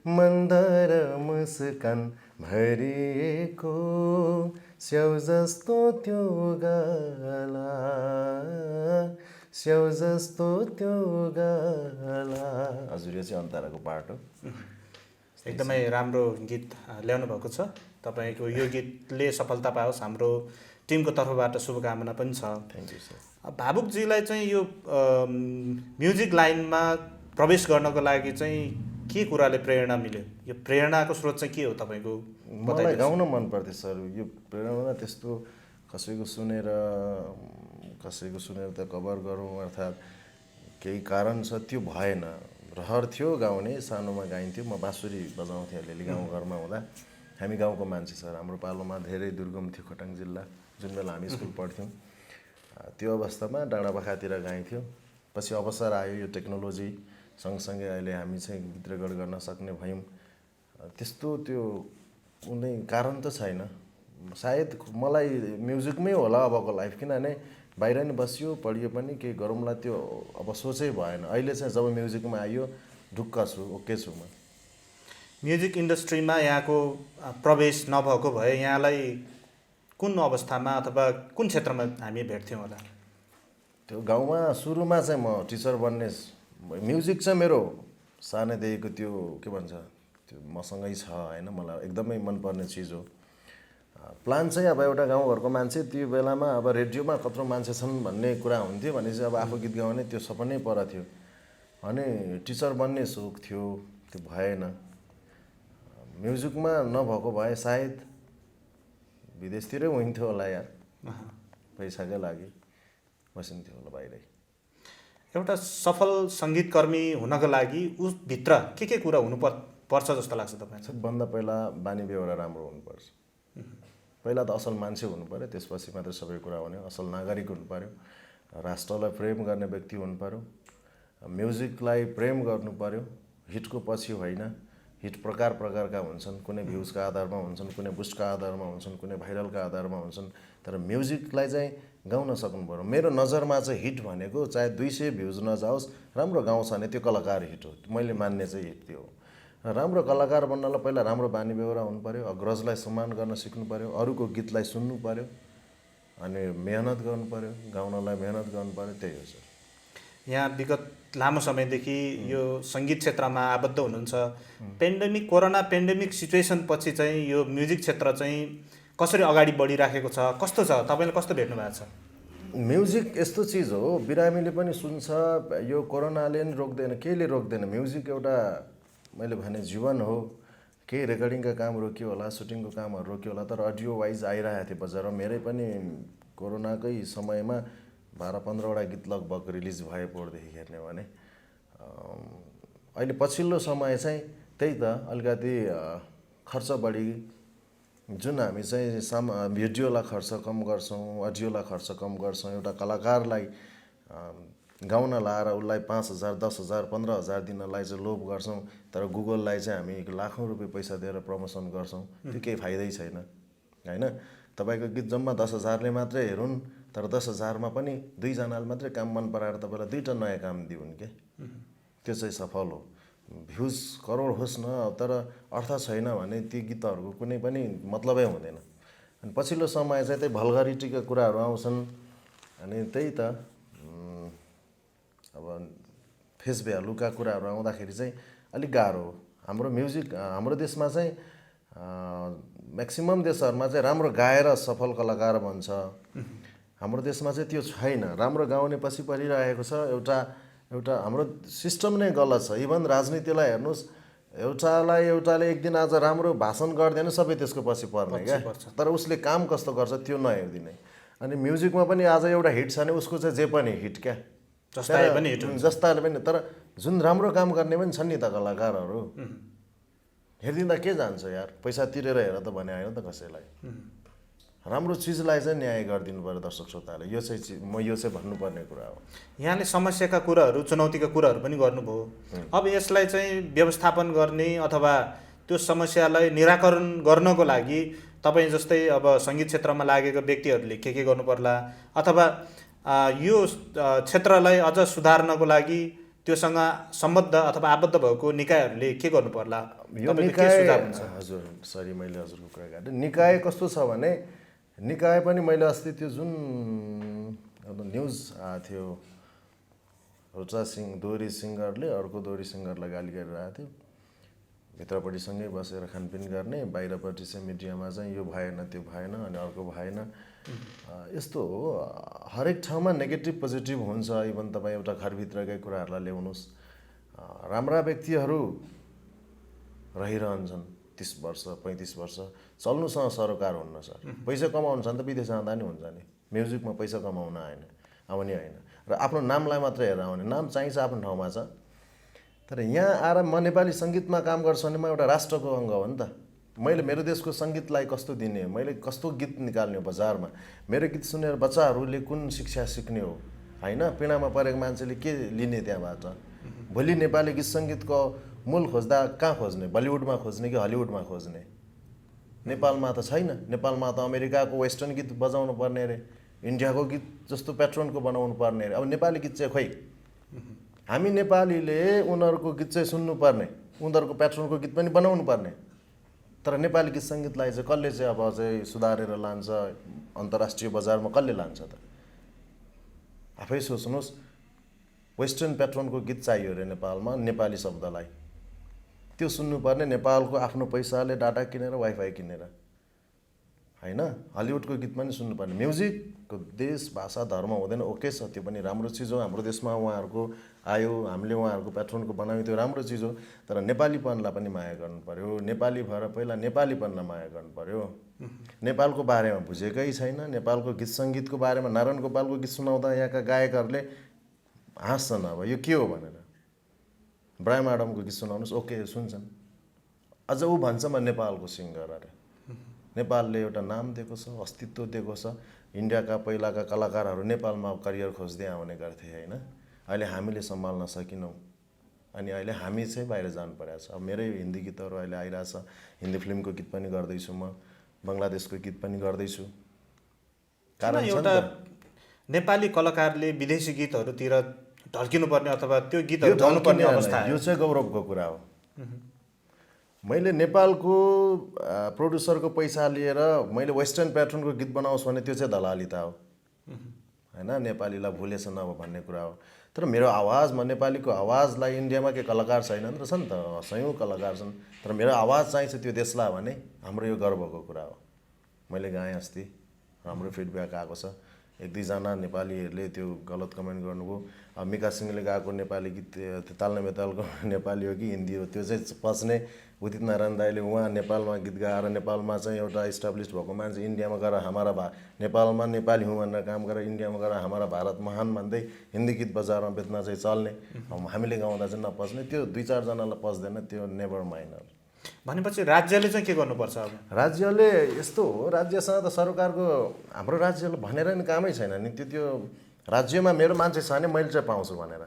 मन्दर मुस्कान भरिएको स्याउ जस्तो त्यो गाला, स्याउ जस्तो त्यो गाला। हजुर, यो चाहिँ अन्ताराको पार्ट हो। एकदमै राम्रो गीत ल्याउनु भएको छ। तपाईँको यो गीतले सफलता पाओस्, हाम्रो टिमको तर्फबाट शुभकामना पनि छ। Thank you sir. भावुकजीलाई चाहिँ यो म्युजिक लाइनमा प्रवेश गर्नको लागि चाहिँ के कुराले प्रेरणा मिल्यो? यो प्रेरणाको स्रोत चाहिँ के हो तपाईँको? मलाई गाउन मन पर्थ्यो सर। यो प्रेरणा त्यस्तो कसैको सुनेर त कभर गरौँ अर्थात् केही कारण छ त्यो भएन। रहर थियो गाउने, सानोमा गाइन्थ्यो। म बाँसुरी बजाउँथेँ अलिअलि गाउँघरमा हुँदा। हामी गाउँको मान्छे सर, हाम्रो पालोमा धेरै दुर्गम थियो खोटाङ जिल्ला जुन बेला हामी स्कुल पढ्थ्यौँ। त्यो अवस्थामा डाँडापाखातिर गाइन्थ्यो। पछि अवसर आयो, यो टेक्नोलोजी सँगसँगै अहिले हामी चाहिँ गीत रेकर्ड गर्न सक्ने भयौँ। त्यस्तो त्यो कुनै कारण त छैन। सायद मलाई म्युजिकमै होला अबको लाइफ, किनभने बाहिर नि बसियो पढियो पनि केही गरौँला त्यो अब सोचै भएन। अहिले चाहिँ जब म्युजिकमा आइयो ढुक्क छु, ओके छु म। म्युजिक इन्डस्ट्रीमा यहाँको प्रवेश नभएको भए यहाँलाई कुन अवस्थामा अथवा कुन क्षेत्रमा हामी भेट्थ्यौँ होला? त्यो गाउँमा सुरुमा चाहिँ म टिचर बन्ने, म्युजिक चाहिँ मेरो सानैदेखिको त्यो के भन्छ त्यो मसँगै छ होइन। मलाई एकदमै मनपर्ने चिज हो। प्लान चाहिँ अब एउटा गाउँघरको मान्छे त्यो बेलामा अब रेडियोमा कत्रो मान्छे छन् भन्ने कुरा हुन्थ्यो भने चाहिँ अब आफू गीत गाउने त्यो सपनै पर थियो। अनि टिचर बन्ने सोख थियो, त्यो भएन। म्युजिकमा नभएको भए सायद विदेशतिरै हुन्थ्यो होला यार, पैसाकै लागि बसिन्थ्यो होला बाहिरै। एउटा सफल सङ्गीतकर्मी हुनको लागि उसभित्र के कुरा हुनु पर्छ जस्तो लाग्छ तपाईँलाई? सबभन्दा पहिला बानी व्यवहार राम्रो हुनुपर्छ। पहिला त असल मान्छे हुनु पऱ्यो, त्यसपछि मात्रै सबै कुरा हुने। असल नागरिक हुनु पऱ्यो, राष्ट्रलाई प्रेम गर्ने व्यक्ति हुनु पऱ्यो, म्युजिकलाई प्रेम गर्नु पऱ्यो। हिटको पछि होइन, हिट प्रकार प्रकारका हुन्छन्। कुनै भ्युजका आधारमा हुन्छन्, कुनै बुस्टका आधारमा हुन्छन्, कुनै भाइरलका आधारमा हुन्छन्। तर म्युजिकलाई चाहिँ गाउन सक्नु पऱ्यो। मेरो नजरमा चाहिँ हिट भनेको चाहे 200 भ्युज नजाओस्, राम्रो गाउँछ भने त्यो कलाकार हिट हो। मैले मान्ने चाहिँ हिट त्यो हो। राम्रो कलाकार बन्नलाई पहिला राम्रो बानी व्यवहार हुनु पऱ्यो, अग्रजलाई सम्मान गर्न सिक्नु पऱ्यो, अरूको गीतलाई सुन्नु पऱ्यो, अनि मेहनत गर्नु पऱ्यो, गाउनलाई मेहनत गर्नु पऱ्यो। त्यही हो सर। यहाँ विगत लामो समयदेखि यो सङ्गीत क्षेत्रमा आबद्ध हुनुहुन्छ। कोरोना पेन्डेमिक सिचुएसन पछि चाहिँ यो म्युजिक क्षेत्र चाहिँ कसरी अगाडि बढिराखेको छ, कस्तो छ, तपाईँले कस्तो भेट्नु भएको छ? म्युजिक यस्तो चिज हो, बिरामीले पनि सुन्छ। यो कोरोनाले नि रोक्दैन, केहीले रोक्दैन। म्युजिक एउटा मैले भने जीवन हो, केही रेकर्डिङका काम रोकियो होला, सुटिङको कामहरू रोकियो होला, तर अडियो वाइज आइरहेको थियो बजारमा। मेरै पनि कोरोनाकै समयमा 12-15वटा गीत लगभग रिलिज भयो पोहोरदेखि हेर्ने हो भने। अहिले पछिल्लो समय चाहिँ त्यही त अलिकति खर्च बढी, जुन हामी चाहिँ भिडियोलाई खर्च कम गर्छौँ, अडियोलाई खर्च कम गर्छौँ। एउटा कलाकारलाई गाउन लाएर उसलाई 5,000, 10,000, 15,000 दिनलाई चाहिँ लोभ गर्छौँ, तर गुगललाई चाहिँ हामी लाखौँ रुपियाँ पैसा दिएर प्रमोसन गर्छौँ। त्यो केही फाइदै छैन होइन। तपाईँको गीत जम्मा 10,000ले मात्रै हेरुन्, तर 10,000मा पनि 2 जनाले मात्रै काम मन पराएर तपाईँलाई 2टा नयाँ काम दिउन् के, त्यो चाहिँ सफल हो। भ्युज करोड होस् न, तर अर्थ छैन भने ती गीतहरूको कुनै पनि मतलबै हुँदैन। अनि पछिल्लो समय चाहिँ त्यही भल्गरिटीका कुराहरू आउँछन्। अनि त्यही त अब फेस भ्यालुका कुराहरू आउँदाखेरि चाहिँ अलिक गाह्रो हो। हाम्रो म्युजिक हाम्रो देशमा चाहिँ म्याक्सिमम देशहरूमा चाहिँ राम्रो गाएर सफल कलाकार बन्छ। हाम्रो देशमा चाहिँ त्यो छैन। राम्रो गाउने पछि परिरहेको छ। एउटा हाम्रो सिस्टम नै गलत छ। इभन राजनीतिलाई हेर्नुहोस्, एउटाले एक दिन आज राम्रो भाषण गर्दैन, सबै त्यसको पछि पर्ने क्या, तर उसले काम कस्तो गर्छ त्यो नहेरिदिने। अनि म्युजिकमा पनि आज एउटा हिट छ भने उसको चाहिँ जे पनि हिट क्या, जस्ताले पनि। तर जुन राम्रो काम गर्ने पनि छन् नि त कलाकारहरू, हेरिदिँदा के जान्छ यार, पैसा तिरेर हेर त भने होइन त कसैलाई। राम्रो चिजलाई चाहिँ न्याय गरिदिनु पर्यो दर्शक श्रोताले। यो चाहिँ यो चाहिँ भन्नुपर्ने कुरा हो। यहाँले समस्याका कुराहरू, चुनौतीका कुराहरू पनि गर्नुभयो। अब यसलाई चाहिँ व्यवस्थापन गर्ने अथवा त्यो समस्यालाई निराकरण गर्नको लागि तपाईँ जस्तै अब सङ्गीत क्षेत्रमा लागेका व्यक्तिहरूले के गर्नु पर्ला, अथवा यो क्षेत्रलाई अझ सुधार्नको लागि त्योसँग सम्बद्ध अथवा आबद्ध भएको निकायहरूले के गर्नु पर्ला? यो निकाय, हजुर सरी मैले हजुरको कुरा काटेँ। निकाय कस्तो छ भने, निकाय पनि मैले अस्ति त्यो जुन न्युज आएको थियो, एउटा दोहोरी सिङ्गरले अर्को दोहोरी सिङ्गरलाई गाली गरिरहेको थियो। भित्रपट्टिसँगै बसेर खानपिन गर्ने, बाहिरपट्टि चाहिँ मिडियामा चाहिँ यो भएन त्यो भएन अनि अर्को भएन। यस्तो हो, हरेक ठाउँमा नेगेटिभ पोजिटिभ हुन्छ। इभन तपाईँ एउटा घरभित्रकै कुराहरूलाई ल्याउनुहोस्, राम्रा व्यक्तिहरू रहिरहन्छन् 30 वर्ष 35 वर्ष, चल्नुसँग सरोकार हुन्न सर। पैसा कमाउनु छ भने त विदेश जाँदा नि हुन्छ नि। म्युजिकमा पैसा कमाउन आउने होइन, र आफ्नो नामलाई मात्रै हेरेर आउने। नाम चाहिन्छ, आफ्नो ठाउँमा छ, तर यहाँ आएर म नेपाली सङ्गीतमा काम गर्छु भने म एउटा राष्ट्रको अङ्ग हो नि त। मैले मेरो देशको सङ्गीतलाई कस्तो दिने, मैले कस्तो गीत निकाल्ने हो बजारमा, मेरो गीत सुनेर बच्चाहरूले कुन शिक्षा सिक्ने हो होइन। पीडामा परेको मान्छेले के लिने त्यहाँबाट? भोलि नेपाली गीत सङ्गीतको मूल खोज्दा कहाँ खोज्ने? बलिउडमा खोज्ने कि हलिउडमा खोज्ने? नेपालमा त छैन। नेपालमा त अमेरिकाको वेस्टर्न गीत बजाउनु पर्ने अरे, इन्डियाको गीत जस्तो प्याट्रोनको बनाउनु पर्ने अरे। अब नेपाली गीत चाहिँ खोइ, हामी नेपालीले उनीहरूको गीत चाहिँ सुन्नुपर्ने, उनीहरूको प्याट्रोनको गीत पनि बनाउनु पर्ने। तर नेपाली गीत सङ्गीतलाई चाहिँ कसले चाहिँ अब चाहिँ सुधारेर लान्छ? अन्तर्राष्ट्रिय बजारमा कसले लान्छ त? आफै सोच्नुहोस्। वेस्टर्न प्याट्रोनको गीत चाहियो अरे नेपालमा नेपाली शब्दलाई, त्यो सुन्नुपर्ने नेपालको आफ्नो पैसाले डाटा किनेर वाइफाई किनेर होइन। हलिउडको गीत पनि सुन्नुपर्ने। म्युजिकको देश भाषा धर्म हुँदैन, ओके छ, त्यो पनि राम्रो चिज हो। हाम्रो देशमा उहाँहरूको आयो, हामीले उहाँहरूको प्याट्रोनको बनायौँ, त्यो राम्रो चिज हो। तर नेपालीपनलाई पनि माया गर्नु पर्यो। नेपाली भएर पहिला नेपालीपनलाई माया गर्नु पर्यो। नेपालको बारेमा बुझेकै छैन। नेपालको गीत सङ्गीतको बारेमा नारायण गोपालको गीत सुनाउँदा यहाँका गायकहरूले हाँस्छन्, अब यो के हो भनेर। ब्रायम एडमको गीत सुनाउनुहोस्, ओके सुन्छन्। अझ ऊ भन्छ म नेपालको सिङ्गर अरे। नेपालले एउटा नाम दिएको छ, अस्तित्व दिएको छ। इन्डियाका पहिलाका कलाकारहरू नेपालमा करियर खोज्दै आउने गर्थे होइन। अहिले हामीले सम्हाल्न सकेनौँ, अनि अहिले हामी चाहिँ बाहिर जानु परेको छ। अब मेरै हिन्दी गीतहरू अहिले आइरहेछ, हिन्दी फिल्मको गीत पनि गर्दैछु म, बङ्गलादेशको गीत पनि गर्दैछु। कारण एउटा नेपाली कलाकारले विदेशी गीतहरूतिर ढल्किनुपर्ने अथवा त्यो गीतहरू गाउनुपर्ने अवस्था, यो चाहिँ गौरवको कुरा हो। मैले नेपालको प्रोड्युसरको पैसा लिएर मैले वेस्टर्न प्याट्रनको गीत बनाउँछु भने त्यो चाहिँ दलालिता हो होइन। नेपालीलाई भुलेछ नभ भन्ने कुरा हो। तर मेरो आवाज, म नेपालीको आवाजलाई, इन्डियामा के कलाकार छैनन् र छन् त, सयौँ कलाकार छन्, तर मेरो आवाज चाहिन्छ त्यो देशलाई भने हाम्रो यो गर्वको कुरा हो। मैले गाएँ अस्ति, राम्रो फिडब्याक आएको छ। एक दुईजना नेपालीहरूले त्यो गलत कमेन्ट गर्नुभयो। अब मिका सिंहले गाएको नेपाली गीत त्यो तालने बेतालको नेपाली हो कि हिन्दी हो त्यो चाहिँ पच्ने उदित नारायण दाईले उहाँ नेपालमा गीत गाएर नेपालमा चाहिँ एउटा इस्टाब्लिस भएको मान्छे इन्डियामा गएर नेपालमा नेपाली हुँ भनेर काम गरेर इन्डियामा गएर हाम्रा भारत महान भन्दै हिन्दी गीत बजारमा बेच्न चाहिँ चल्ने, हामीले गाउँदा चाहिँ नपच्ने, त्यो दुई चारजनालाई पच्दैन, त्यो नेभर माइनर। भनेपछि राज्यले चाहिँ के गर्नुपर्छ अब? राज्यले यस्तो हो, राज्यसँग त सरकारको हाम्रो राज्यले भनेर नि कामै छैन नि। त्यो राज्यमा मेरो मान्छे छ भने मैले चाहिँ पाउँछु भनेर,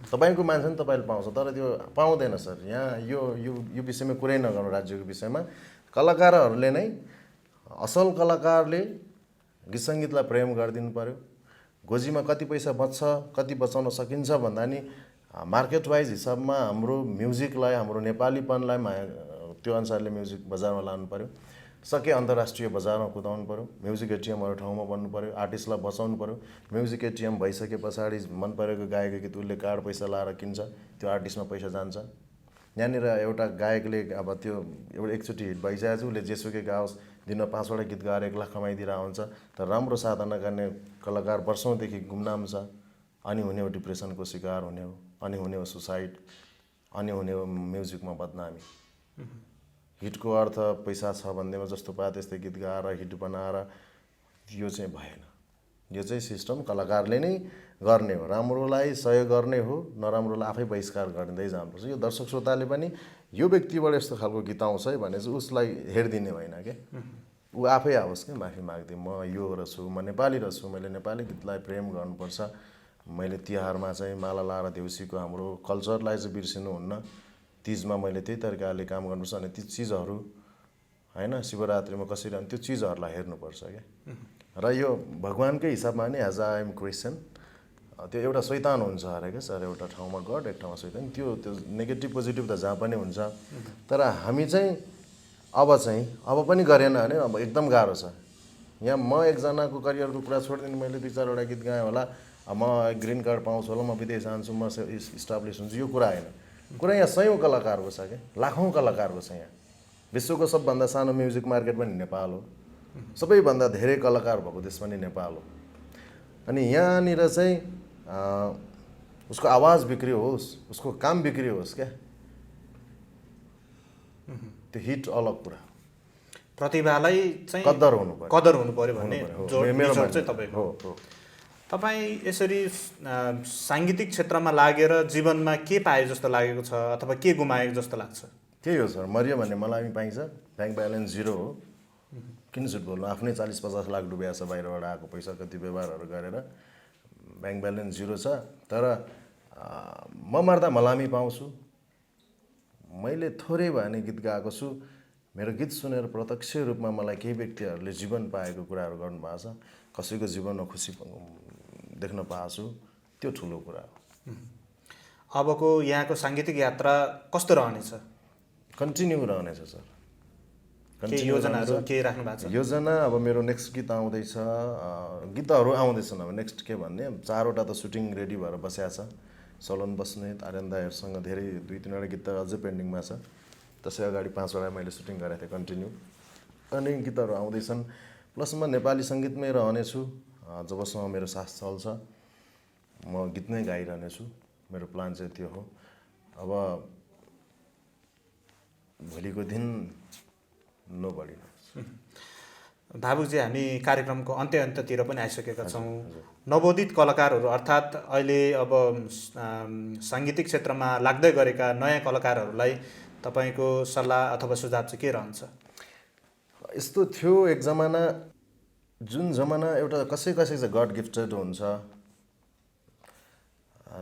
तपाईँको मान्छे नि तपाईँले पाउँछ, तर त्यो पाउँदैन सर। यहाँ यो विषयमा कुरै नगर्नु। राज्यको विषयमा कलाकारहरूले नै, असल कलाकारले गीत सङ्गीतलाई प्रेम गरिदिनु पऱ्यो। गोजीमा कति पैसा बच्छ, कति बचाउन सकिन्छ भन्दा नि मार्केट वाइज हिसाबमा हाम्रो म्युजिकलाई, हाम्रो नेपालीपनलाई त्यो अनुसारले म्युजिक बजारमा लानु पऱ्यो। सके अन्तर्राष्ट्रिय बजारमा कुदाउनु पऱ्यो। म्युजिक एटिएमहरू ठाउँमा बन्नु पऱ्यो। आर्टिस्टलाई बचाउनु पऱ्यो। म्युजिक एटिएम भइसके पछाडि मन परेको गाएको गीत उसले कार्ड पैसा लाएर किन्छ, त्यो आर्टिस्टमा पैसा जान्छ। यहाँनिर एउटा गायकले अब त्यो एउटा एकचोटि हिट भइसकेको छ, उसले जेसुकै गाओस्, दिनमा 5वटा गीत गाएर 1 लाख कमाइदिएर हुन्छ। तर राम्रो साधना गर्ने कलाकार वर्षौँदेखि गुमनाम छ। अनि हुने हो डिप्रेसनको शिकार हुने हो, अनि हुने हो सुसाइड, अनि हुने हो म्युजिकमा बदनामी। हिटको अर्थ पैसा छ भन्दैमा जस्तो पाए त्यस्तै गीत गाएर हिट बनाएर यो चाहिँ भएन। यो चाहिँ सिस्टम कलाकारले नै गर्ने हो, राम्रोलाई सहयोग गर्ने हो, नराम्रोलाई आफै बहिष्कार गर्दै जानुपर्छ। यो दर्शक श्रोताले पनि यो व्यक्तिबाट यस्तो खालको गीत आउँछ है भने चाहिँ उसलाई हेरिदिने होइन क्या, ऊ आफै आओस् क्या माफी माग्दै, म यो रहेछु, म नेपाली रहेछु, मैले नेपाली गीतलाई प्रेम गर्नुपर्छ, मैले तिहारमा चाहिँ माला लाएर देउसीको हाम्रो कल्चरलाई चाहिँ बिर्सिनुहुन्न, तीजमा मैले त्यही तरिकाले काम गर्नुपर्छ। अनि ती चिजहरू होइन, शिवरात्रिमा कसरी, अनि त्यो चिजहरूलाई हेर्नुपर्छ क्या। र यो भगवान्कै हिसाबमा नि एज आई एम क्रिस्चियन, त्यो एउटा शैतान हुन्छ अरे क्या सर, एउटा ठाउँमा गड एक ठाउँमा शैतान, त्यो नेगेटिभ पोजिटिभ त जहाँ पनि हुन्छ। तर हामी चाहिँ अब पनि गरेन भने अब एकदम गाह्रो छ। यहाँ म एकजनाको करियरको कुरा छोडिदिनु, मैले 2-4वटा गीत गाएँ होला, म ग्रिन कार्ड पाउँछु होला, म विदेश जान्छु, म इस्टाब्लिस हुन्छु, यो कुरा होइन। कुरा यहाँ सयौँ कलाकारको छ क्या, लाखौँ कलाकारको छ यहाँ। विश्वको सबभन्दा सानो म्युजिक मार्केट पनि नेपाल हो, सबैभन्दा धेरै कलाकार भएको देश पनि नेपाल हो। अनि यहाँनिर चाहिँ उसको आवाज बिक्री होस्, उसको काम बिक्री होस् क्या, त्यो हिट अलग कुरा। प्रतिभालाई चाहिँ कदर हुनु पर्यो भन्ने जोड चाहिँ तपाईँको हो। तपाईँ यसरी साङ्गीतिक क्षेत्रमा लागेर जीवनमा के पाए जस्तो लागेको छ अथवा के गुमाएको जस्तो लाग्छ? त्यही हो सर, मरियो भन्ने मलाई पाइन्छ, ब्याङ्क ब्यालेन्स 0 हो। किन झुट बोल्नु, आफ्नै 40-50 लाख डुबिया छ बाहिरबाट आएको पैसा, कति व्यवहारहरू गरेर ब्याङ्क ब्यालेन्स 0 छ। तर म मर्दा मलामी पाउँछु। मैले थोरै भए नि गीत गाएको छु, मेरो गीत सुनेर प्रत्यक्ष रूपमा मलाई केही व्यक्तिहरूले जीवन पाएको कुराहरू गर्नुभएको छ, कसैको जीवनमा खुसी देख्न पाएको छु, त्यो ठुलो कुरा हो। अबको यहाँको साङ्गीतिक यात्रा कस्तो रहनेछ? कन्टिन्यू रहनेछ सर। योजनाहरू के राख्नु भएको छ? योजना अब मेरो नेक्स्ट गीत आउँदैछ, गीतहरू आउँदैछन्। अब नेक्स्ट के भन्ने, 4वटा त सुटिङ रेडी भएर बसेको छ। सलन बस्नेत, आर्यन दाईहरूसँग धेरै 2-3वटा गीत त अझै पेन्डिङमा छ। त्यसै अगाडि 5वटा मैले सुटिङ गरेको थिएँ कन्टिन्यू। अनि गीतहरू आउँदैछन्। प्लस म नेपाली सङ्गीतमै रहनेछु जबसम्म मेरो सास चल्छ, म गीत नै गाइरहनेछु। मेरो प्लान चाहिँ त्यो हो। अब भोलिको दिन नबढी। भावुकजी, हामी कार्यक्रमको अन्त्यतिर पनि आइसकेका छौँ। नवोदित कलाकारहरू अर्थात् अहिले अब साङ्गीतिक क्षेत्रमा लाग्दै गरेका नयाँ कलाकारहरूलाई तपाईँको सल्लाह अथवा सुझाव चाहिँ के रहन्छ? यस्तो थियो एक जमाना, जुन जमाना एउटा कसै चाहिँ गड गिफ्टेड हुन्छ।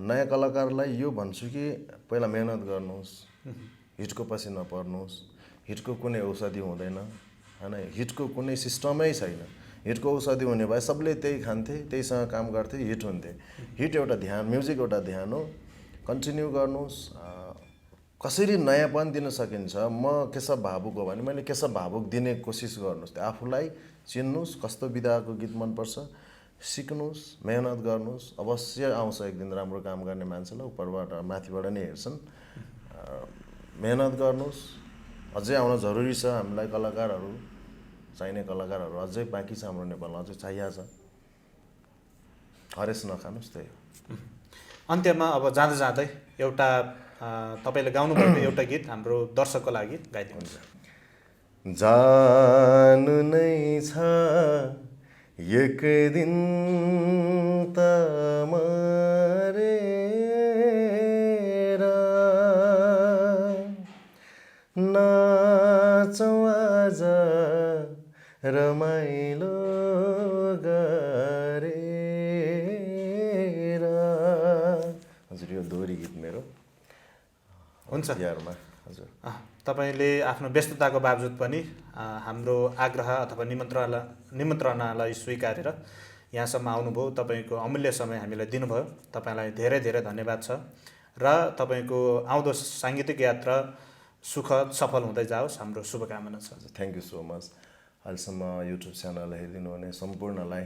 नयाँ कलाकारलाई यो भन्छु कि पहिला मेहनत गर्नुहोस्, हिटको पछि नपर्नुहोस्। हिटको कुनै औषधि हुँदैन होइन, हिटको कुनै सिस्टमै छैन। हिटको औषधि हुने भए सबले त्यही खान्थे, त्यहीसँग काम गर्थे, हिट हुन्थे। हिट एउटा ध्यान, म्युजिक एउटा ध्यान हो। कन्टिन्यू गर्नुहोस्। कसरी नयाँपन दिन सकिन्छ, म केशव भावुक हो भने मैले केशव भावुक दिने कोसिस गर्नुहोस्। त्यो आफूलाई चिन्नुहोस्, कस्तो विधाको गीत मनपर्छ, सिक्नुहोस्, मेहनत गर्नुहोस्। अवश्य आउँछ एक दिन राम्रो काम गर्ने मान्छेलाई, उपरबाट माथिबाट नै हेर्छन्। मेहनत गर्नुहोस्। अझै आउन जरुरी छ हामीलाई, कलाकारहरू चाहिने कलाकारहरू अझै बाँकी छ हाम्रो नेपालमा, अझै चाहिएको छ। हरेस नखानुस् त्यही हो। अन्त्यमा अब जाँदै जाँदै एउटा तपाईँले गाउनुभएको एउटा गीत हाम्रो दर्शकको लागि गाइदिनुहुन्छ। जानु नै छ एक दिन त मरेर, नाचौँ आज रमाइलो गरेर। हजुर यो दोहोरी गीत मेरो हुन्छ तिहारमा। हजुर तपाईँले आफ्नो व्यस्तताको बावजुद पनि हाम्रो आग्रह अथवा निमन्त्रणालाई स्वीकारेर यहाँसम्म आउनुभयो। तपाईँको अमूल्य समय हामीलाई दिनुभयो। तपाईँलाई धेरै धेरै धन्यवाद छ र तपाईँको आउँदो साङ्गीतिक यात्रा सुखद सफल हुँदै जाओस्, हाम्रो शुभकामना छ। Thank you so much. अहिलेसम्म युट्युब च्यानल हेरिदिनु हुने सम्पूर्णलाई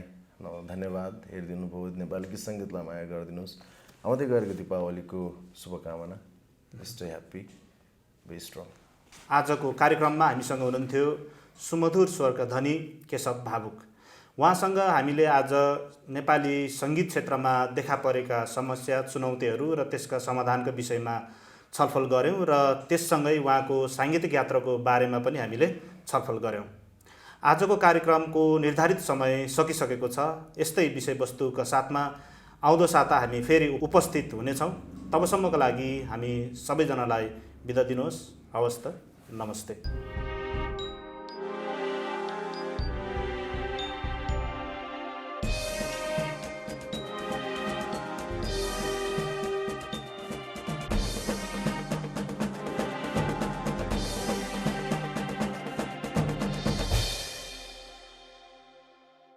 धन्यवाद। हेरिदिनु भयो, नेपाली गीत सङ्गीतलाई माया गरिदिनुहोस्। आउँदै गरेको दीपावलीको शुभकामना। Stay happy, be strong. आजको कार्यक्रममा हामीसँग हुनुहुन्थ्यो सुमधुर स्वरका धनी केशव भावुक। उहाँसँग हामीले आज नेपाली सङ्गीत क्षेत्रमा देखा परेका समस्या, चुनौतीहरू र त्यसका समाधानका विषयमा छलफल गऱ्यौँ र त्यससँगै उहाँको साङ्गीतिक यात्राको बारेमा पनि हामीले छलफल गऱ्यौँ। आजको कार्यक्रमको निर्धारित समय सकिसकेको छ। यस्तै विषयवस्तुका साथमा आउँदो साता हामी फेरि उपस्थित हुनेछौँ। तबसम्मको लागि हामी सबैजनालाई बिदा दिनुहोस्। हवस् त, नमस्ते।